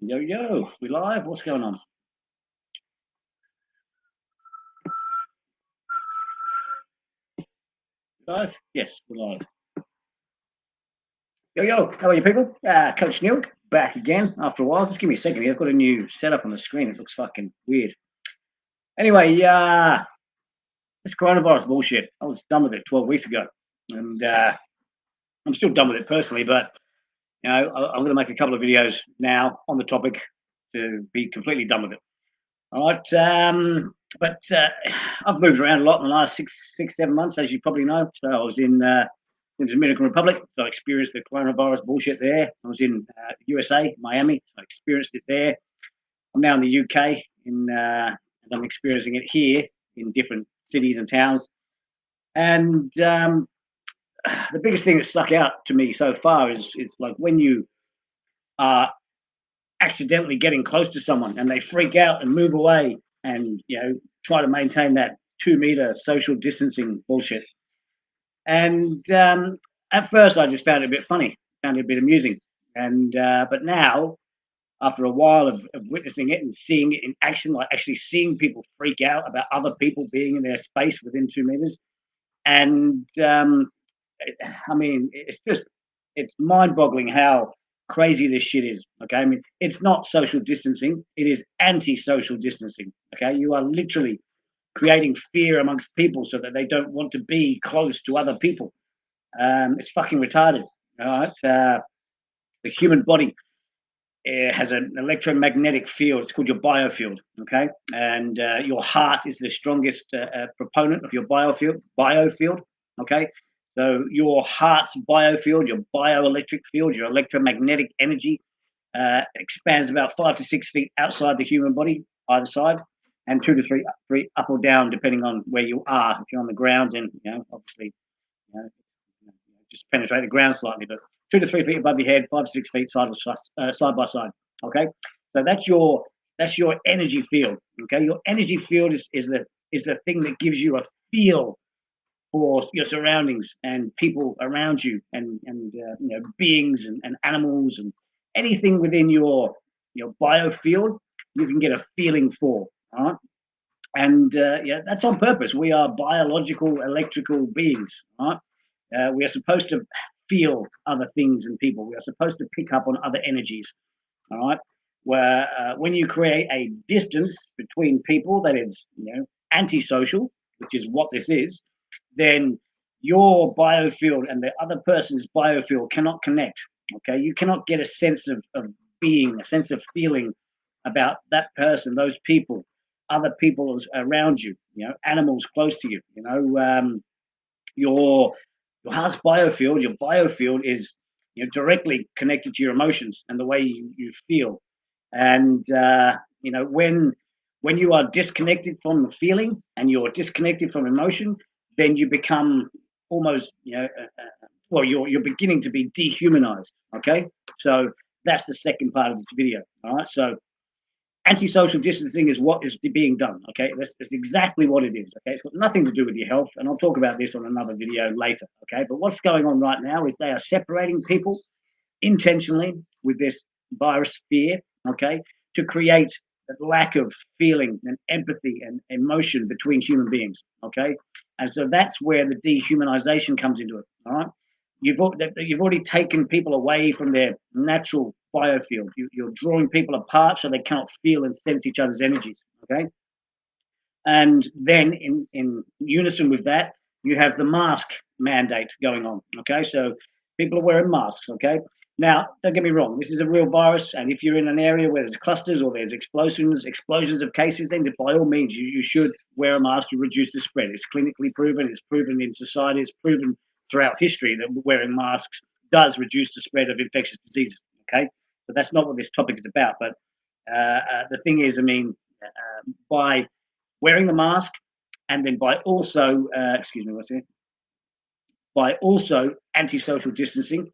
Yo, yo, we live? What's going on? Live? Yes, we're live. Yo, yo, how are you people? Coach Neil, back again after a while. Just give me a second here. I've got a new setup on the screen. It looks fucking weird. Anyway, this coronavirus bullshit, I was done with it 12 weeks ago. And I'm still done with it personally, but, I'm going to make a couple of videos now on the topic to be completely done with it. All right. But I've moved around a lot in the last 7 months, as you probably know. So I was in the Dominican Republic, so I experienced the coronavirus bullshit there. I was in USA, Miami, so I experienced it there. I'm now in the UK, and I'm experiencing it here in different cities and towns. And the biggest thing that stuck out to me so far is like when you are accidentally getting close to someone and they freak out and move away and try to maintain that 2 meter social distancing bullshit. And at first, I just found it a bit funny, found it a bit amusing, and but now, after a while of witnessing it and seeing it in action, like actually seeing people freak out about other people being in their space within 2 meters, and I mean, it's mind-boggling how crazy this shit is. Okay, I mean, it's not social distancing; it is anti-social distancing. Okay, you are literally creating fear amongst people so that they don't want to be close to other people. It's fucking retarded. All right, the human body has an electromagnetic field. It's called your biofield. Okay, and your heart is the strongest proponent of your biofield. Biofield. Okay, so your heart's biofield, your bioelectric field, your electromagnetic energy expands about 5 to 6 feet outside the human body, either side, and 2 to 3 up or down, depending on where you are. If you're on the ground, then obviously, you know, just penetrate the ground slightly, but 2 to 3 feet above your head, 5 to 6 feet side by side. Okay, so that's your energy field. Okay, your energy field is the thing that gives you a feel for your surroundings and people around you, and beings and animals and anything within your biofield, you can get a feeling for. All right, and that's on purpose. We are biological, electrical beings. All right, we are supposed to feel other things and people. We are supposed to pick up on other energies. All right, where when you create a distance between people that is antisocial, which is what this is, then your biofield and the other person's biofield cannot connect. Okay, you cannot get a sense of being, a sense of feeling about that person, those people, other people around you, animals close to you. Your your heart's biofield, your biofield is directly connected to your emotions and the way you feel. And when you are disconnected from the feeling and you're disconnected from emotion, then you become almost well, you're beginning to be dehumanized. Okay, so that's the second part of this video. All right, so anti-social distancing is what is being done. Okay, that's exactly what it is. Okay, it's got nothing to do with your health, and I'll talk about this on another video later. Okay, but what's going on right now is they are separating people intentionally with this virus fear. Okay, to create a lack of feeling and empathy and emotion between human beings. Okay, and so that's where the dehumanization comes into it. All right, you've already taken people away from their natural biofield. You're drawing people apart so they cannot feel and sense each other's energies. Okay, and then in unison with that, you have the mask mandate going on. Okay, so people are wearing masks. Okay, now don't get me wrong, this is a real virus, and if you're in an area where there's clusters or there's explosions of cases, then by all means you should wear a mask to reduce the spread. It's clinically proven. It's proven in society. It's proven throughout history that wearing masks does reduce the spread of infectious diseases. Okay, but that's not what this topic is about. But the thing is, I mean, by wearing the mask, and then by also, excuse me, what's it? By also anti-social distancing,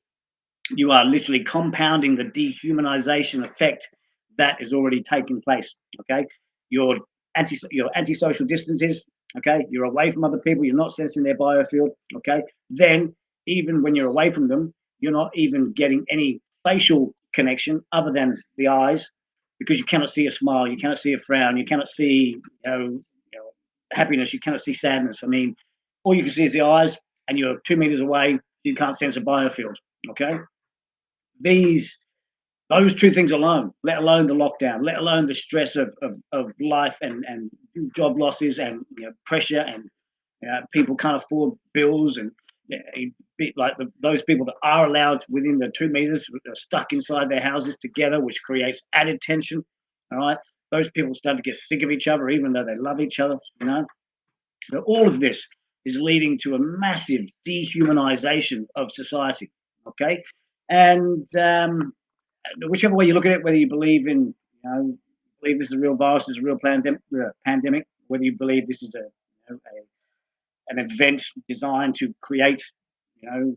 you are literally compounding the dehumanization effect that is already taking place. Okay, your anti-social distances. Okay, you're away from other people. You're not sensing their biofield. Okay, then even when you're away from them, you're not even getting any facial connection other than the eyes, because you cannot see a smile, you cannot see a frown, you cannot see happiness, you cannot see sadness. I mean, all you can see is the eyes, and you're 2 meters away, you can't sense a biofield. Okay, these those two things alone, let alone the lockdown, let alone the stress of life and job losses and pressure and people can't afford bills and like those people that are allowed within the 2 meters are stuck inside their houses together, which creates added tension. All right, those people start to get sick of each other, even though they love each other. So all of this is leading to a massive dehumanization of society. Okay, and whichever way you look at it, whether you believe in, believe this is a real virus, this is a real pandemic, whether you believe this is an event designed to create, you know,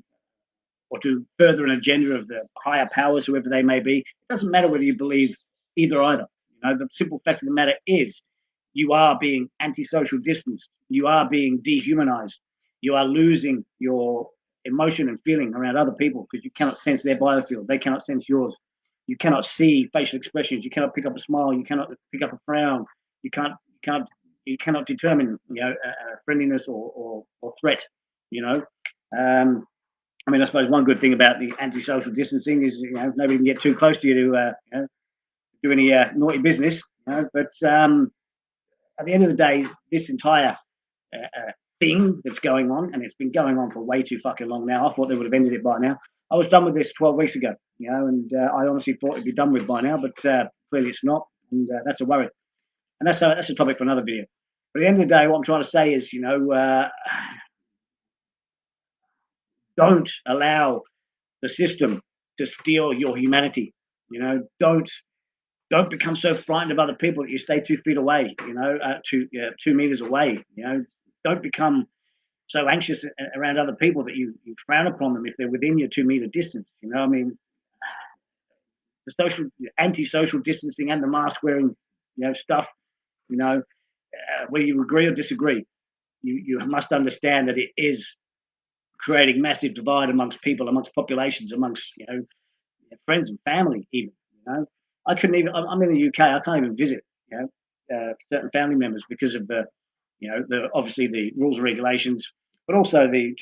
or to further an agenda of the higher powers, whoever they may be. It doesn't matter whether you believe either. The simple fact of the matter is you are being antisocial distanced. You are being dehumanized. You are losing your emotion and feeling around other people because you cannot sense their biofield. They cannot sense yours. You cannot see facial expressions. You cannot pick up a smile. You cannot pick up a frown. You can't you cannot determine friendliness or threat. You know, I mean, I suppose one good thing about the anti-social distancing is nobody can get too close to you to do any naughty business. But at the end of the day, this entire thing that's going on, and it's been going on for way too fucking long now. I thought they would have ended it by now. I was done with this 12 weeks ago, and I honestly thought it'd be done with by now, but clearly it's not, and that's a worry. And that's a topic for another video. But at the end of the day, what I'm trying to say is, don't allow the system to steal your humanity. Don't become so frightened of other people that you stay 2 feet away. 2 meters away. Don't become so anxious around other people that you frown upon them if they're within your 2 meter distance. I mean, the anti-social distancing and the mask wearing, stuff. Whether you agree or disagree, you must understand that it is creating massive divide amongst people, amongst populations, amongst friends and family. Even I couldn't even. I'm in the UK. I can't even visit certain family members because of the obviously the rules and regulations, but also the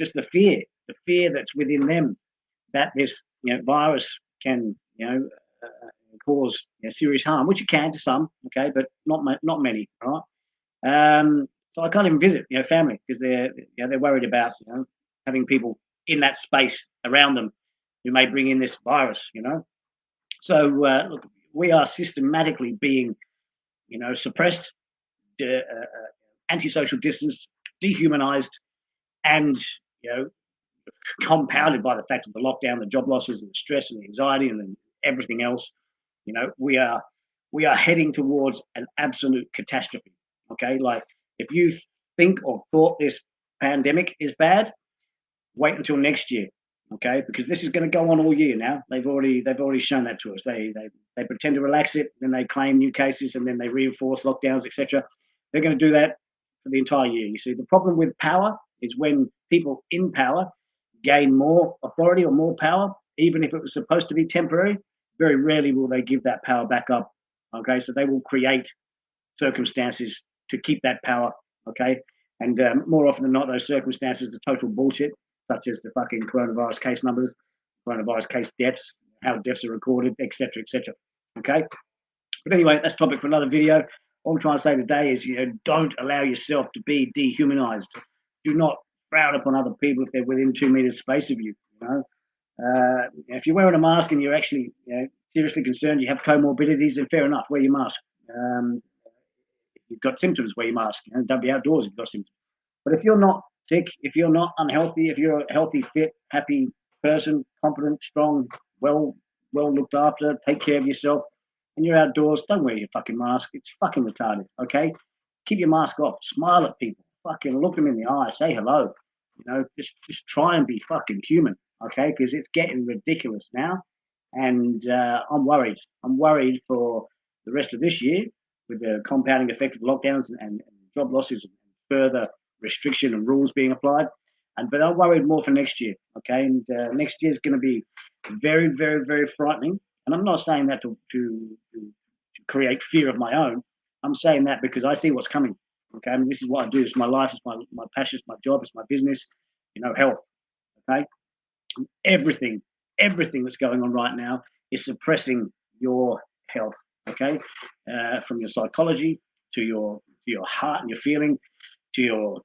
fear that's within them that this virus can cause serious harm, which it can to some, okay, but not many, right? So I can't even visit family because they're worried about having people in that space around them who may bring in this virus. So look, we are systematically being suppressed, antisocial distanced, dehumanized, and compounded by the fact of the lockdown, the job losses, and the stress and the anxiety, and then everything else. We are heading towards an absolute catastrophe. Okay, like if you think or thought this pandemic is bad, wait until next year. Okay, because this is going to go on all year now. They've already shown that to us. They pretend to relax it, then they claim new cases, and then they reinforce lockdowns, etc. They're going to do that for the entire year. You see, the problem with power is when people in power gain more authority or more power, even if it was supposed to be temporary, very rarely will they give that power back up. Okay, so they will create circumstances to keep that power. Okay, and more often than not, those circumstances are total bullshit, such as the fucking coronavirus case numbers, coronavirus case deaths, how deaths are recorded, etc., etc. Okay, but anyway, that's topic for another video. All I'm trying to say today is, don't allow yourself to be dehumanized. Do not frown upon other people if they're within 2 meters space of you. If you're wearing a mask and you're actually seriously concerned, you have comorbidities, then fair enough, wear your mask. If you've got symptoms, wear your mask. Don't be outdoors if you've got symptoms. But if you're not sick, if you're not unhealthy, if you're a healthy, fit, happy person, competent, strong, well looked after, take care of yourself, and you're outdoors, don't wear your fucking mask. It's fucking retarded, okay? Keep your mask off. Smile at people. Fucking look them in the eye. Say hello. Just try and be fucking human, okay? Because it's getting ridiculous now, and I'm worried. I'm worried for the rest of this year with the compounding effect of lockdowns and job losses and further restriction and rules being applied. But I'm worried more for next year, okay? And next year is going to be very, very, very frightening And I'm not saying that to create fear of my own. I'm saying that because I see what's coming. Okay, I mean, this is what I do. It's my life. It's my passion. It's my job. It's my business. Health. Okay, everything, everything that's going on right now is suppressing your health. Okay, from your psychology to your heart and your feeling to your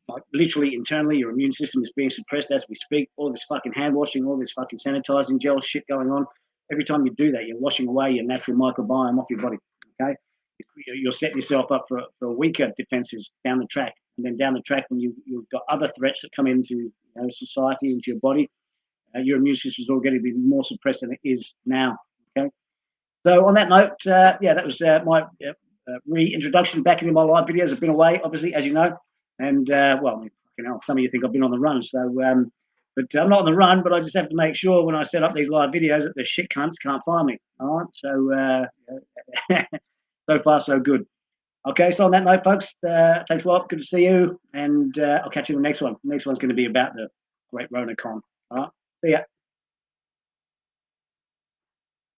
like literally internally, your immune system is being suppressed as we speak. All this fucking hand washing, all this fucking sanitizing gel shit going on. Every time you do that, you're washing away your natural microbiome off your body. Okay, you're setting yourself up for weaker defenses down the track, and then down the track, when you've got other threats that come into society, into your body, your immune system is already been more suppressed than it is now. Okay, so on that note, that was my reintroduction back into my live videos. I've been away, obviously, as you know, and some of you think I've been on the run. So, but I'm not on the run. But I just have to make sure when I set up these live videos that the shit cunts can't find me. All right. So, so far so good. Okay. So on that note, folks, thanks a lot. Good to see you, and I'll catch you in the next one. The next one's going to be about the Great Rona Con. All right. See ya.